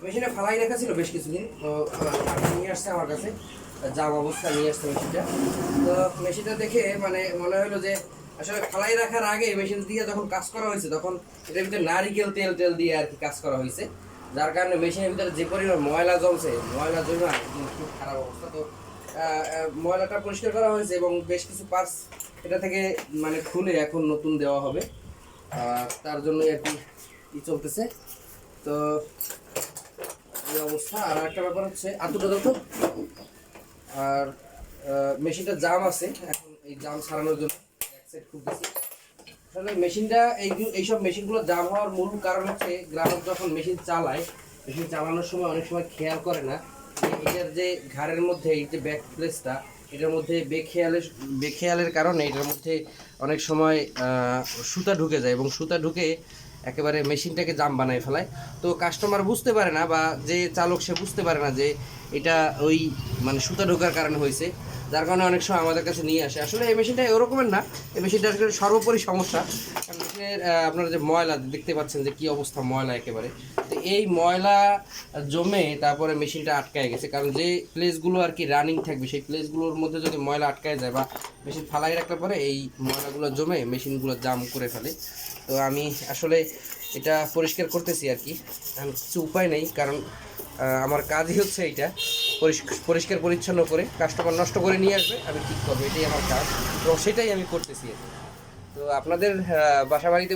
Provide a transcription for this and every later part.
মেশিনে ফালাই রাখা ছিল বেশ কিছুদিন, তো নিয়ে আসছে আমার কাছে, জাম অবস্থা নিয়ে আসছে মেশিনটা। তো মেশিনটা দেখে মানে মনে হলো যে আসলে ফালাই রাখার আগে মেশিন দিয়ে যখন কাজ করা হয়েছে তখন এটার ভিতরে নারিকেল তেল টেল দিয়ে আর কি কাজ করা হয়েছে, যার কারণে মেশিনের ভিতরে যে পরিমাণ ময়লা জমছে, ময়লা জমে খুব খারাপ অবস্থা। তো ময়লাটা পরিষ্কার করা হয়েছে এবং বেশ কিছু পার্টস এটা থেকে মানে খুলে এখন নতুন দেওয়া হবে, তার জন্যই আর কি চলতেছে। তো এই অবস্থা। আর একটা ব্যাপার হচ্ছে আতুটা তো, আর মেশিনটা জাম আছে এখন, এই জাম সারানোর জন্য এক সাইড খুলতেছি। আসলে মেশিনটা এইসব মেশিনগুলো জাম হওয়ার মূল কারণ হচ্ছে গ্রাহক যখন মেশিন চালায়, মেশিন চালানোর সময় অনেক সময় খেয়াল করে না যে এটার যে ঘাড়ের মধ্যে এই যে ব্যাক প্লেসটা, এটার মধ্যে বেখেয়ালের কারণে এটার মধ্যে অনেক সময় সুতা ঢুকে যায় এবং সুতা ঢুকে একেবারে মেশিনটাকে জাম বানায় ফেলায়। তো কাস্টমার বুঝতে পারে না বা যে চালক সে বুঝতে পারে না যে এটা ওই মানে সুতা ঢোকার কারণে হয়েছে, যার কারণে অনেক সময় আমাদের কাছে নিয়ে আসে। আসলে এই মেশিনটা এরকমের না, এই মেশিনটা আসলে সর্বোপরি সমস্যা। কারণ মেশিনের আপনারা যে ময়লা দেখতে পাচ্ছেন যে কী অবস্থা, ময়লা একেবারে। তো এই ময়লা জমে তারপরে মেশিনটা আটকায় গেছে, কারণ যে প্লেসগুলো আর কি রানিং থাকবে সেই প্লেসগুলোর মধ্যে যদি ময়লা আটকায় যায় বা মেশিন ফালাই রাখলে পরে এই ময়লাগুলো জমে মেশিনগুলো জাম করে ফেলে। তো আমি আসলে এটা পরিষ্কার করতেছি আর কি, কিছু উপায় নেই, কারণ আমার কাজই হচ্ছে এইটা, পরিষ্কার পরিচ্ছন্ন করে কাস্টমার নষ্ট করে নিয়ে আসবে, আমি ঠিক করবো, এটাই আমার কাজ এবং সেটাই আমি করতেছি আর কি। তো আপনাদের বাসা বাড়িতে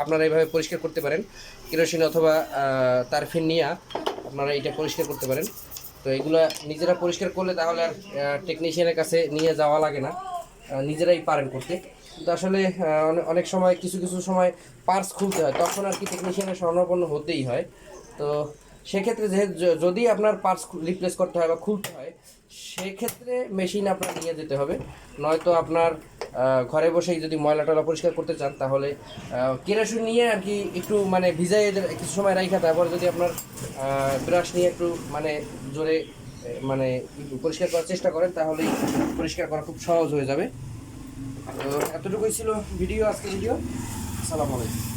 আপনারা এইভাবে পরিষ্কার করতে পারেন, কেরোসিন অথবা তারফিন নিয়ে আপনারা এটা পরিষ্কার করতে পারেন। তো এগুলা নিজেরা পরিষ্কার করলে তাহলে আর টেকনিশিয়ানের কাছে নিয়ে যাওয়া লাগে না, নিজেরাই পারেন করতে। কিন্তু আসলে অনেক সময় কিছু কিছু সময় পার্টস খুলতে হয়, তখন আর কি টেকনিশিয়ানের শরণাপন্ন হতেই হয়। তো সেক্ষেত্রে যদি আপনার পার্টস রিপ্লেস করতে হয় বা খুলতে হয়, সেক্ষেত্রে মেশিন আপনার নিয়ে যেতে হবে। নয়তো আপনার ঘরে বসেই যদি ময়লা টয়লা পরিষ্কার করতে চান তাহলে কেরোসিন নিয়ে আর কি একটু মানে ভিজাই কিছু সময় রাখা, তারপর যদি আপনার ব্রাশ নিয়ে একটু মানে জোরে মানে পরিষ্কার করার চেষ্টা করেন তাহলেই পরিষ্কার করা খুব সহজ হয়ে যাবে। তো এতটুকুই ছিল ভিডিও, আজকে ভিডিও। আসসালামু আলাইকুম।